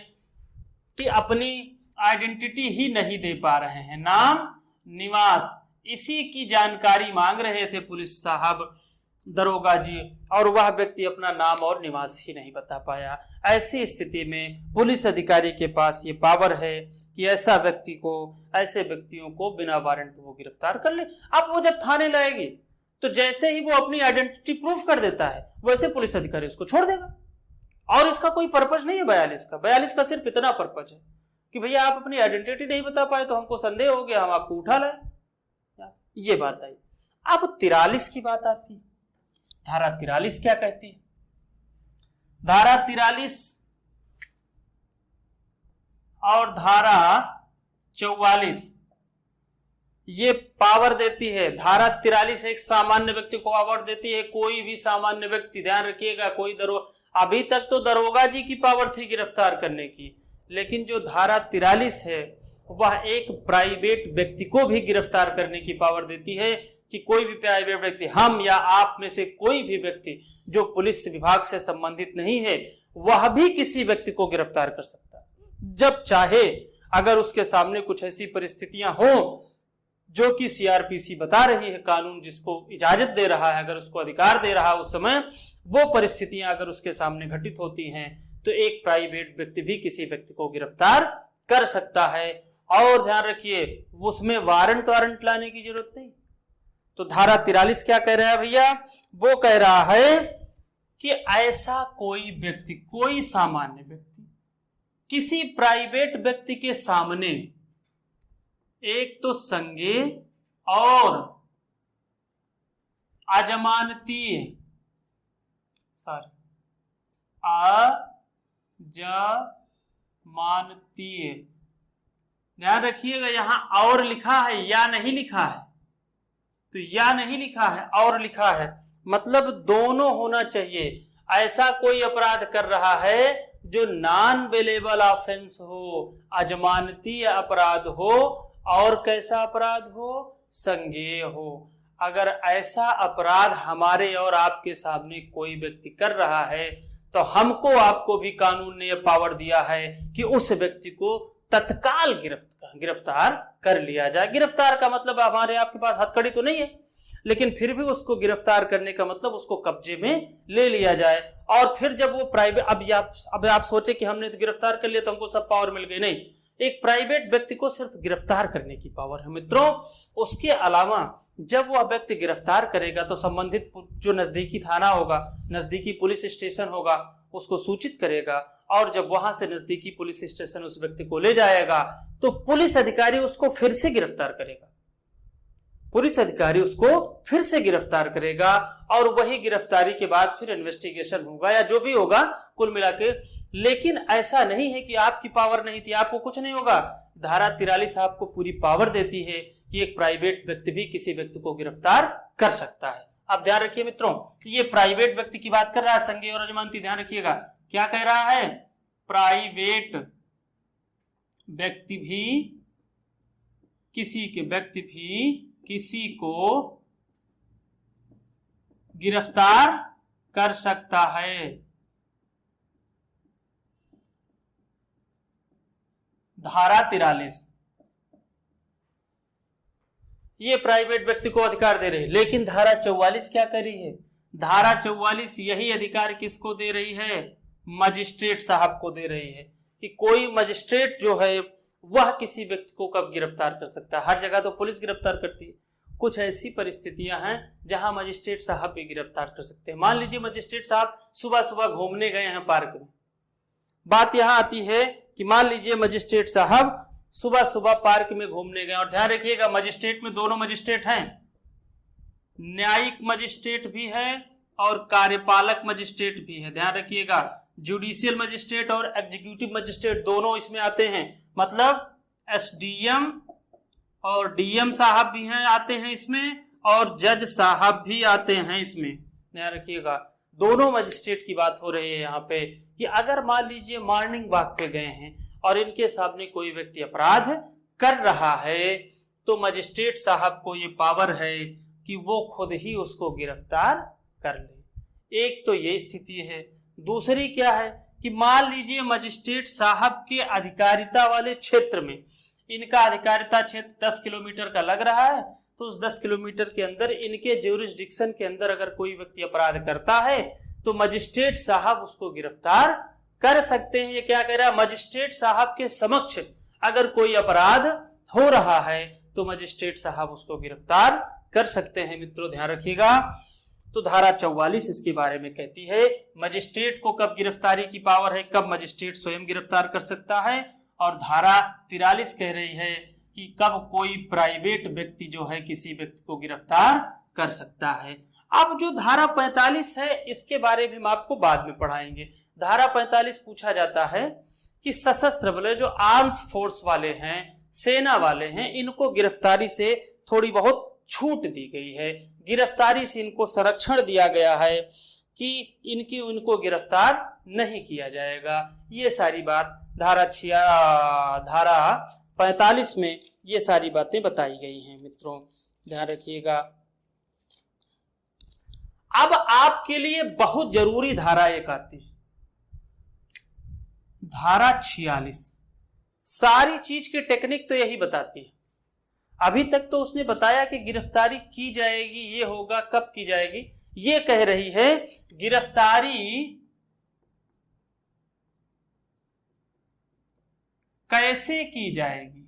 कि अपनी आइडेंटिटी ही नहीं दे पा रहे हैं, नाम निवास इसी की जानकारी मांग रहे थे पुलिस साहब, दरोगा जी, और वह व्यक्ति अपना नाम और निवास ही नहीं बता पाया। ऐसी स्थिति में पुलिस अधिकारी के पास ये पावर है कि ऐसे व्यक्तियों को बिना वारंट वो गिरफ्तार कर ले। अब वो जब थाने लाएगी तो जैसे ही वो अपनी आइडेंटिटी प्रूफ कर देता है, वैसे पुलिस अधिकारी उसको छोड़ देगा। और इसका कोई पर्पज नहीं है 42 का। 42 का सिर्फ इतना पर्पज है कि भैया आप अपनी आइडेंटिटी नहीं बता पाए तो हमको संदेह हो गया, हम आपको उठा लाए। ये बात आई। अब 43 की बात आती है। धारा 43 क्या कहती है? धारा 43 और धारा 44 ये पावर देती है। धारा 43 एक सामान्य व्यक्ति को पावर देती है, कोई भी सामान्य व्यक्ति, ध्यान रखिएगा, अभी तक तो दरोगा जी की पावर थी गिरफ्तार करने की, लेकिन जो धारा 43 है वह एक प्राइवेट व्यक्ति को भी गिरफ्तार करने की पावर देती है कि कोई भी प्राइवेट व्यक्ति, हम या आप में से कोई भी व्यक्ति जो पुलिस विभाग से संबंधित नहीं है, वह भी किसी व्यक्ति को गिरफ्तार कर सकता है जब चाहे। अगर उसके सामने कुछ ऐसी परिस्थितियां हो जो कि सीआरपीसी बता रही है, कानून जिसको इजाजत दे रहा है, अगर उसको अधिकार दे रहा है, उस समय वो परिस्थितियां अगर उसके सामने घटित होती हैं तो एक प्राइवेट व्यक्ति भी किसी व्यक्ति को गिरफ्तार कर सकता है। और ध्यान रखिए, उसमें वारंट लाने की जरूरत नहीं। तो धारा 43 क्या कह रहा है भैया? वो कह रहा है कि ऐसा कोई व्यक्ति, कोई सामान्य व्यक्ति किसी प्राइवेट व्यक्ति के सामने एक तो संज्ञेय और अजमानतीय ध्यान रखिएगा, यहां और लिखा है या नहीं लिखा है? तो या नहीं लिखा है, और लिखा है, मतलब दोनों होना चाहिए। ऐसा कोई अपराध कर रहा है जो नॉन बेलेबल ऑफेंस हो, अजमानतीय अपराध हो, और कैसा अपराध हो? संज्ञेय हो। अगर ऐसा अपराध हमारे और आपके सामने कोई व्यक्ति कर रहा है तो हमको आपको भी कानून ने यह पावर दिया है कि उस व्यक्ति को तत्काल गिरफ्तार कर लिया जाए। गिरफ्तार का मतलब हमारे आपके पास हथकड़ी तो नहीं है, लेकिन फिर भी उसको गिरफ्तार करने का मतलब उसको कब्जे में ले लिया जाए। और फिर जब वो प्राइवेट, अब आप सोचे कि हमने तो गिरफ्तार कर लिया तो हमको सब पावर मिल गई, नहीं, एक प्राइवेट व्यक्ति को सिर्फ गिरफ्तार करने की पावर है मित्रों। उसके अलावा जब वह व्यक्ति गिरफ्तार करेगा तो संबंधित जो नजदीकी थाना होगा, नजदीकी पुलिस स्टेशन होगा, उसको सूचित करेगा, और जब वहां से नजदीकी पुलिस स्टेशन उस व्यक्ति को ले जाएगा तो पुलिस अधिकारी उसको फिर से गिरफ्तार करेगा। पुलिस अधिकारी उसको फिर से गिरफ्तार करेगा और वही गिरफ्तारी के बाद फिर इन्वेस्टिगेशन होगा या जो भी होगा कुल मिला के। लेकिन ऐसा नहीं है कि आपकी पावर नहीं थी, आपको कुछ नहीं होगा। धारा 43 आपको पूरी पावर देती है कि एक प्राइवेट व्यक्ति भी किसी व्यक्ति को गिरफ्तार कर सकता है। आप ध्यान रखिए मित्रों, ये प्राइवेट व्यक्ति की बात कर रहा है संज्ञेय और अजमानती, ध्यान रखिएगा। क्या कह रहा है? प्राइवेट व्यक्ति भी किसी को गिरफ्तार कर सकता है। धारा 43 ये प्राइवेट व्यक्ति को अधिकार दे रही है। लेकिन धारा 44 क्या कर रही है? धारा 44 यही अधिकार किसको दे रही है? मजिस्ट्रेट साहब को दे रही है कि कोई मजिस्ट्रेट जो है वह किसी व्यक्ति को कब गिरफ्तार कर सकता है। हर जगह तो पुलिस गिरफ्तार करती है, कुछ ऐसी परिस्थितियां हैं जहां मजिस्ट्रेट साहब भी गिरफ्तार कर सकते हैं। मान लीजिए मजिस्ट्रेट साहब सुबह सुबह घूमने गए हैं पार्क में। बात यहां आती है कि मान लीजिए मजिस्ट्रेट साहब सुबह सुबह पार्क में घूमने गए, और ध्यान रखिएगा मजिस्ट्रेट में दोनों मजिस्ट्रेट हैं, न्यायिक मजिस्ट्रेट भी है और कार्यपालक मजिस्ट्रेट भी है। ध्यान रखिएगा, जुडिशियल मजिस्ट्रेट और एग्जीक्यूटिव मजिस्ट्रेट दोनों इसमें आते हैं। मतलब एसडीएम और डीएम साहब भी हैं, आते हैं इसमें, और जज साहब भी आते हैं इसमें। ध्यान रखिएगा, दोनों मजिस्ट्रेट की बात हो रही है यहाँ पे कि अगर मान लीजिए मॉर्निंग वॉक पे गए हैं और इनके सामने कोई व्यक्ति अपराध कर रहा है तो मजिस्ट्रेट साहब को ये पावर है कि वो खुद ही उसको गिरफ्तार कर ले। एक तो ये स्थिति है। दूसरी क्या है कि मान लीजिए मजिस्ट्रेट साहब के अधिकारिता वाले क्षेत्र में, इनका अधिकारिता क्षेत्र 10 किलोमीटर का लग रहा है, तो उस 10 किलोमीटर के अंदर इनके ज्यूरिसडिक्शन के अंदर अगर कोई व्यक्ति अपराध करता है तो मजिस्ट्रेट साहब उसको गिरफ्तार कर सकते हैं। ये क्या कह रहा है? मजिस्ट्रेट साहब के समक्ष अगर कोई अपराध हो रहा है तो मजिस्ट्रेट साहब उसको गिरफ्तार कर सकते हैं। मित्रों ध्यान रखिएगा, तो धारा 44 इसके बारे में कहती है मजिस्ट्रेट को कब गिरफ्तारी की पावर है, कब मजिस्ट्रेट स्वयं गिरफ्तार कर सकता है, और धारा 43 कह रही है कि कब कोई प्राइवेट व्यक्ति जो है किसी व्यक्ति को गिरफ्तार कर सकता है। अब जो धारा 45 है इसके बारे में हम आपको बाद में पढ़ाएंगे। धारा 45 पूछा जाता है कि सशस्त्र बल जो आर्म्स फोर्स वाले हैं, सेना वाले हैं, इनको गिरफ्तारी से थोड़ी बहुत छूट दी गई है, गिरफ्तारी से इनको संरक्षण दिया गया है कि इनको गिरफ्तार नहीं किया जाएगा। ये सारी बात धारा 45 में ये सारी बातें बताई गई हैं। मित्रों ध्यान रखिएगा। अब आपके लिए बहुत जरूरी धारा एक आती है, धारा 46। सारी चीज की टेक्निक तो यही बताती है। अभी तक तो उसने बताया कि गिरफ्तारी की जाएगी, ये होगा, कब की जाएगी। ये कह रही है गिरफ्तारी कैसे की जाएगी।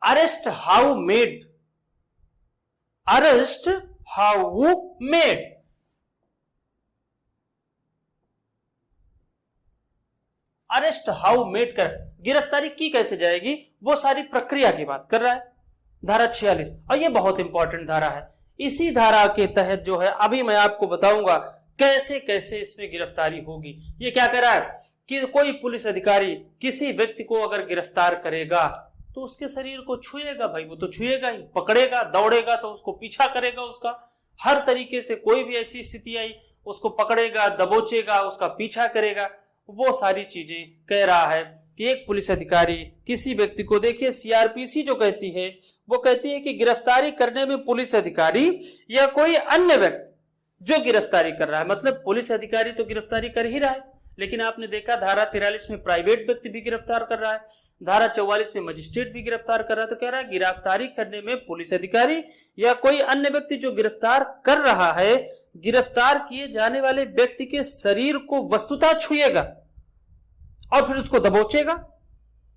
Arrest how made, arrest how made. Arrest how made कर गिरफ्तारी की कैसे जाएगी, वो सारी प्रक्रिया की बात कर रहा है धारा 46। और ये बहुत इंपॉर्टेंट धारा है। इसी धारा के तहत जो है अभी मैं आपको बताऊंगा कैसे कैसे इसमें गिरफ्तारी होगी। ये क्या कह रहा है कि कोई पुलिस अधिकारी किसी व्यक्ति को अगर गिरफ्तार करेगा तो उसके शरीर को छुएगा, भाई वो तो छुएगा ही, पकड़ेगा, दौड़ेगा तो उसको पीछा करेगा, उसका हर तरीके से कोई भी ऐसी स्थिति आई उसको पकड़ेगा, दबोचेगा, उसका पीछा करेगा। वो सारी चीजें कह रहा है कि एक पुलिस अधिकारी किसी व्यक्ति को, देखिए सीआरपीसी जो कहती है वो कहती है कि गिरफ्तारी करने में पुलिस अधिकारी या कोई अन्य व्यक्ति जो गिरफ्तारी कर रहा है, मतलब पुलिस अधिकारी तो गिरफ्तारी कर ही रहा है, लेकिन आपने देखा धारा 43 में प्राइवेट व्यक्ति भी गिरफ्तार कर रहा है, धारा 44 में मजिस्ट्रेट भी गिरफ्तार कर रहा है। तो कह रहा है गिरफ्तारी करने में पुलिस अधिकारी या कोई अन्य व्यक्ति जो गिरफ्तार कर रहा है, गिरफ्तार किए जाने वाले व्यक्ति के शरीर को वस्तुतः छुएगा और फिर उसको दबोचेगा।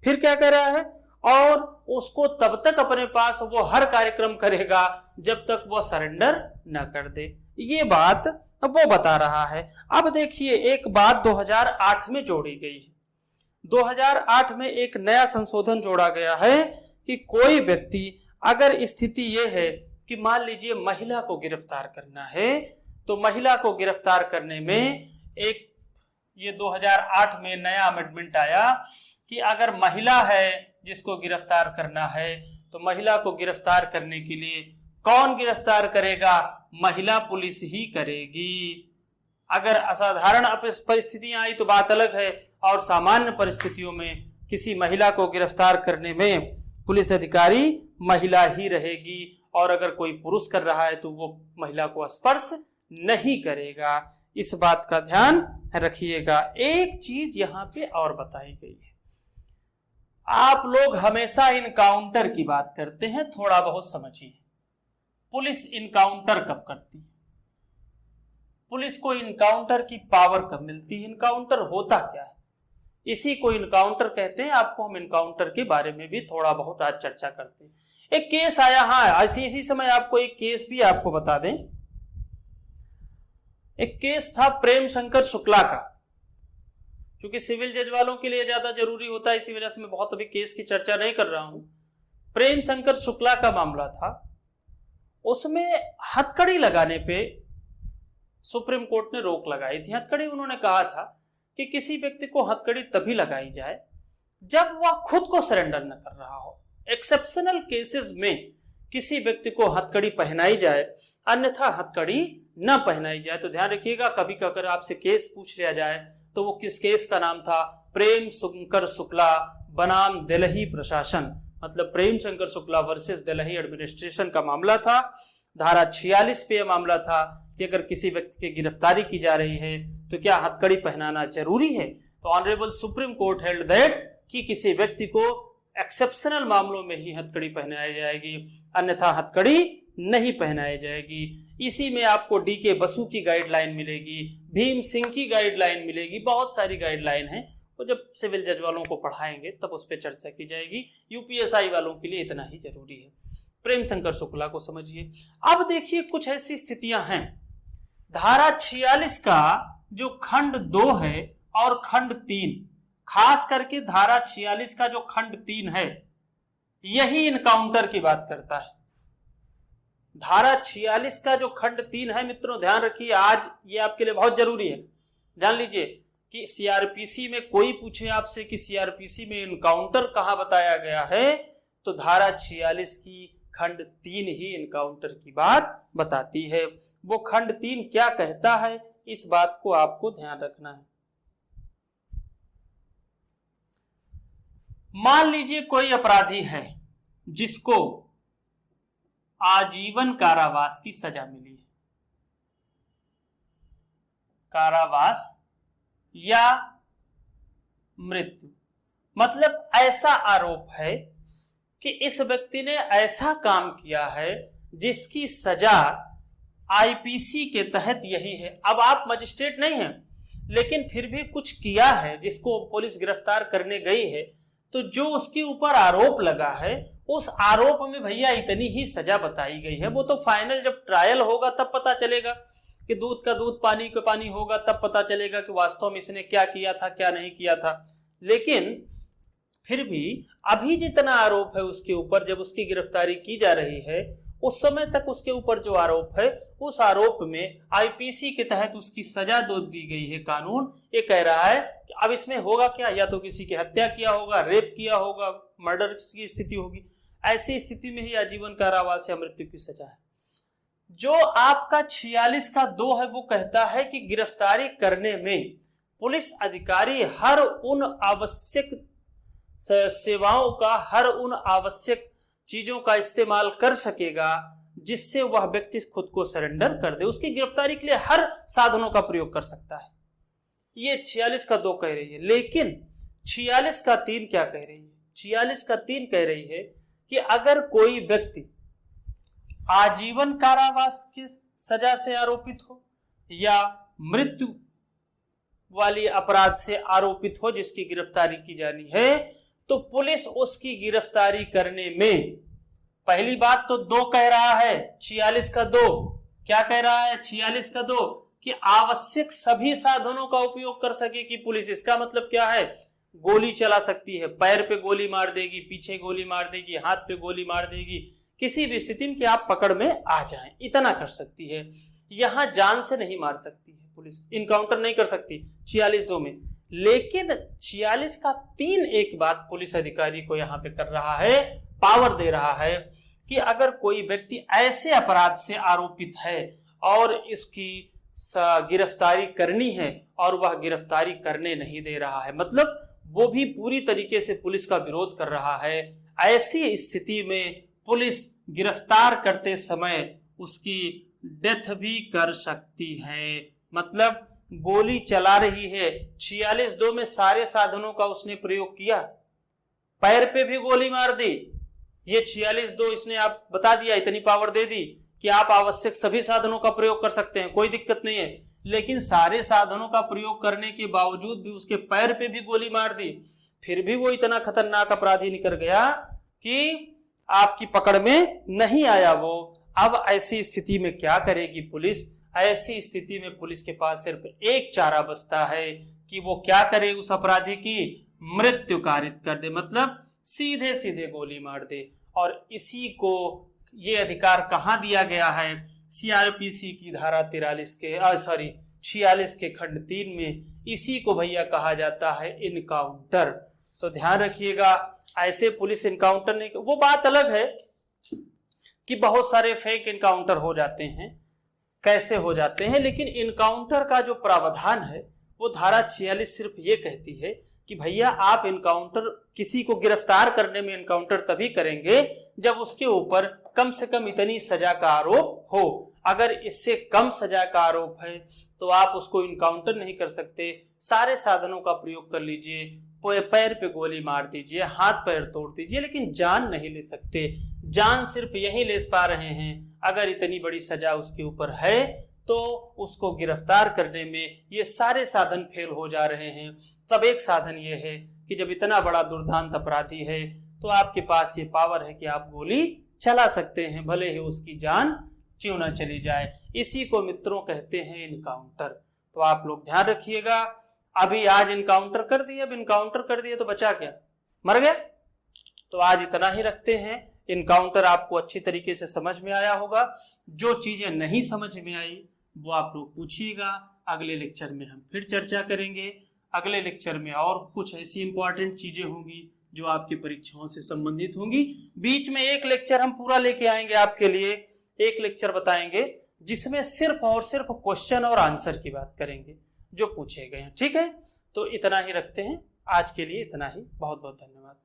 फिर क्या कह रहा है, और उसको तब तक अपने पास वो हर कार्यक्रम करेगा जब तक वो सरेंडर न कर दे। ये बात वो बता रहा है। अब देखिए एक बात 2008 में जोड़ी गई है। 2008 में एक नया संशोधन जोड़ा गया है कि कोई व्यक्ति, अगर स्थिति ये है कि मान लीजिए महिला को गिरफ्तार करना है, तो महिला को गिरफ्तार करने में एक ये 2008 में नया अमेंडमेंट आया कि अगर महिला है जिसको गिरफ्तार करना है, तो महिला को गिरफ्तार करने के लिए कौन गिरफ्तार करेगा, महिला पुलिस ही करेगी। अगर असाधारण परिस्थितियां आई तो बात अलग है, और सामान्य परिस्थितियों में किसी महिला को गिरफ्तार करने में पुलिस अधिकारी महिला ही रहेगी, और अगर कोई पुरुष कर रहा है तो वो महिला को स्पर्श नहीं करेगा। इस बात का ध्यान रखिएगा। एक चीज यहां पे और बताई गई है, आप लोग हमेशा इनकाउंटर की बात करते हैं, थोड़ा बहुत समझिए। पुलिस इनकाउंटर कब करती है, पुलिस को इनकाउंटर की पावर कब मिलती है, इनकाउंटर होता क्या है, इसी को इनकाउंटर कहते हैं। आपको हम इनकाउंटर के बारे में भी थोड़ा बहुत आज चर्चा करते हैं। एक केस आया, हाँ इसी समय आपको एक केस भी आपको बता दें। एक केस था प्रेम शंकर शुक्ला का, क्योंकि सिविल जज वालों के लिए ज्यादा जरूरी होता है, इसी वजह से मैं बहुत अभी केस की चर्चा नहीं कर रहा हूं। प्रेम शंकर शुक्ला का मामला था, उसमें हथकड़ी लगाने पे सुप्रीम कोर्ट ने रोक लगाई थी। हथकड़ी उन्होंने कहा था कि किसी व्यक्ति को हथकड़ी तभी लगाई जाए जब वह खुद को सरेंडर न कर रहा हो। एक्सेप्शनल केसेस में किसी व्यक्ति को हथकड़ी पहनाई जाए, अन्यथा हथकड़ी न पहनाई जाए। तो ध्यान रखिएगा, कभी अगर आपसे केस पूछ लिया जाए तो वो किस केस का नाम था, प्रेम शंकर शुक्ला बनाम दिल्ली प्रशासन, मतलब प्रेम शंकर शुक्ला वर्सेस दिल्ली एडमिनिस्ट्रेशन का मामला था। धारा 46 पे यह मामला था कि अगर किसी व्यक्ति की गिरफ्तारी की जा रही है तो क्या हथकड़ी पहनाना जरूरी है। तो honourable supreme court held that कि किसी व्यक्ति को एक्सेप्शनल मामलों में ही हथकड़ी पहनाई जाएगी, अन्यथा हथकड़ी नहीं पहनाई जाएगी। इसी में आपको डीके बसु की गाइडलाइन मिलेगी, भीम सिंह की गाइडलाइन मिलेगी, बहुत सारी गाइडलाइन है। तो जब सिविल जज वालों को पढ़ाएंगे तब उस पर चर्चा की जाएगी। यूपीएसआई वालों के लिए इतना ही जरूरी है। प्रेम शंकर शुक्ला को समझिए। अब देखिए कुछ ऐसी स्थितियां हैं, धारा 46 का जो खंड 2 है और खंड 3, खास करके धारा 46 का जो खंड 3 है, यही इनकाउंटर की बात करता है। धारा 46 का जो खंड 3 है, मित्रों ध्यान रखिए, आज ये आपके लिए बहुत जरूरी है। जान लीजिए कि सीआरपीसी में कोई पूछे आपसे कि सीआरपीसी में इनकाउंटर कहां बताया गया है, तो धारा 46 की खंड 3 ही इनकाउंटर की बात बताती है। वो खंड 3 क्या कहता है, इस बात को आपको ध्यान रखना है। मान लीजिए कोई अपराधी है जिसको आजीवन कारावास की सजा मिली है, कारावास या मृत्यु, मतलब ऐसा आरोप है कि इस व्यक्ति ने ऐसा काम किया है जिसकी सजा आईपीसी के तहत यही है। अब आप मजिस्ट्रेट नहीं हैं, लेकिन फिर भी कुछ किया है जिसको पुलिस गिरफ्तार करने गई है, तो जो उसके ऊपर आरोप लगा है उस आरोप में भैया इतनी ही सजा बताई गई है। वो तो फाइनल जब ट्रायल होगा तब पता चलेगा, कि दूध का दूध पानी का पानी होगा, तब पता चलेगा कि वास्तव में इसने क्या किया था क्या नहीं किया था। लेकिन फिर भी अभी जितना आरोप है उसके ऊपर, जब उसकी गिरफ्तारी की जा रही है उस समय तक उसके ऊपर जो आरोप है, उस आरोप में आईपीसी के तहत उसकी सजा दो दी गई है। कानून ये कह रहा है कि अब इसमें होगा क्या, या तो किसी की हत्या किया होगा, रेप किया होगा, मर्डर की स्थिति होगी। ऐसी स्थिति में ही आजीवन कारावास या मृत्यु की सजा है। जो आपका 46 का 2 है वो कहता है कि गिरफ्तारी करने में पुलिस अधिकारी हर उन आवश्यक सेवाओं का, हर उन आवश्यक चीजों का इस्तेमाल कर सकेगा जिससे वह व्यक्ति खुद को सरेंडर कर दे। उसकी गिरफ्तारी के लिए हर साधनों का प्रयोग कर सकता है। ये 46 का 2 कह रही है, लेकिन 46 का 3 क्या कह रही है? 46 का 3 कह रही है कि अगर कोई व्यक्ति आजीवन कारावास की सजा से आरोपित हो या मृत्यु वाली अपराध से आरोपित हो जिसकी गिरफ्तारी की जानी है, तो पुलिस उसकी गिरफ्तारी करने में, पहली बात तो 2 कह रहा है, 46 का 2 क्या कह रहा है? 46 का 2 कि आवश्यक सभी साधनों का उपयोग कर सकेगी पुलिस। इसका मतलब क्या है? गोली चला सकती है, पैर पे गोली मार देगी, पीछे गोली मार देगी, हाथ पे गोली मार देगी, किसी भी स्थिति में कि आप पकड़ में आ जाएं, इतना कर सकती है। यहां जान से नहीं मार सकती है पुलिस, इनकाउंटर नहीं कर सकती 46(2) में। लेकिन 46 का 3 एक बात पुलिस अधिकारी को यहां पे कर रहा है, पावर दे रहा है कि अगर कोई व्यक्ति ऐसे अपराध से आरोपित है और इसकी गिरफ्तारी करनी है और वह गिरफ्तारी करने नहीं दे रहा है, मतलब वो भी पूरी तरीके से पुलिस का विरोध कर रहा है, ऐसी स्थिति में पुलिस गिरफ्तार करते समय उसकी डेथ भी कर सकती है। मतलब गोली चला रही है, 46(2) में सारे साधनों का उसने प्रयोग किया, पैर पे भी गोली मार दी, ये 46(2) इसने आप बता दिया, इतनी पावर दे दी कि आप आवश्यक सभी साधनों का प्रयोग कर सकते हैं, कोई दिक्कत नहीं है। लेकिन सारे साधनों का प्रयोग करने के बावजूद भी उसके पैर पे भी गोली मार दी, फिर भी वो इतना खतरनाक अपराधी निकल गया कि आपकी पकड़ में नहीं आया वो। अब ऐसी स्थिति में क्या करेगी पुलिस? ऐसी स्थिति में पुलिस के पास सिर्फ एक चारा बचता है कि वो क्या करे, उस अपराधी की मृत्यु कारित कर दे, मतलब सीधे सीधे गोली मार दे। और इसी को ये अधिकार कहां दिया गया है? सीआरपीसी की धारा 46 के खंड 3 में इसी को भैया कहा जाता है इनकाउंटर। तो ध्यान रखिएगा, ऐसे पुलिस इनकाउंटर नहीं, वो बात अलग है कि बहुत सारे फेक इनकाउंटर हो जाते हैं, कैसे हो जाते हैं, लेकिन इनकाउंटर का जो प्रावधान है वो धारा 46 सिर्फ ये कहती है कि भैया आप इनकाउंटर, किसी को गिरफ्तार करने में इनकाउंटर तभी करेंगे जब उसके ऊपर कम से कम इतनी सजा का आरोप हो। अगर इससे कम सजा का आरोप है तो आप उसको इनकाउंटर नहीं कर सकते। सारे साधनों का प्रयोग कर लीजिए, पैर पे गोली मार दीजिए, हाथ पैर तोड़ दीजिए, लेकिन जान नहीं ले सकते। जान सिर्फ यही ले पा रहे हैं अगर इतनी बड़ी सजा उसके ऊपर है तो उसको गिरफ्तार करने में ये सारे साधन फेल हो जा रहे हैं। तब एक साधन ये है कि जब इतना बड़ा दुर्दांत अपराधी है तो आपके पास ये पावर है कि आप गोली चला सकते हैं, भले ही उसकी जान क्यों ना चली जाए। इसी को मित्रों कहते हैं इनकाउंटर। तो आप लोग ध्यान रखिएगा, अभी आज इनकाउंटर कर दिए, अब इनकाउंटर कर दिए तो बचा क्या? मर गए। तो आज इतना ही रखते हैं। इनकाउंटर आपको अच्छी तरीके से समझ में आया होगा। जो चीजें नहीं समझ में आई वो आप लोग पूछिएगा, अगले लेक्चर में हम फिर चर्चा करेंगे। अगले लेक्चर में और कुछ ऐसी इंपॉर्टेंट चीजें होंगी जो आपकी परीक्षाओं से संबंधित होंगी। बीच में एक लेक्चर हम पूरा लेके आएंगे आपके लिए, एक लेक्चर बताएंगे जिसमें सिर्फ और सिर्फ क्वेश्चन और आंसर की बात करेंगे जो पूछे गए हैं। ठीक है, तो इतना ही रखते हैं आज के लिए, इतना ही। बहुत बहुत धन्यवाद।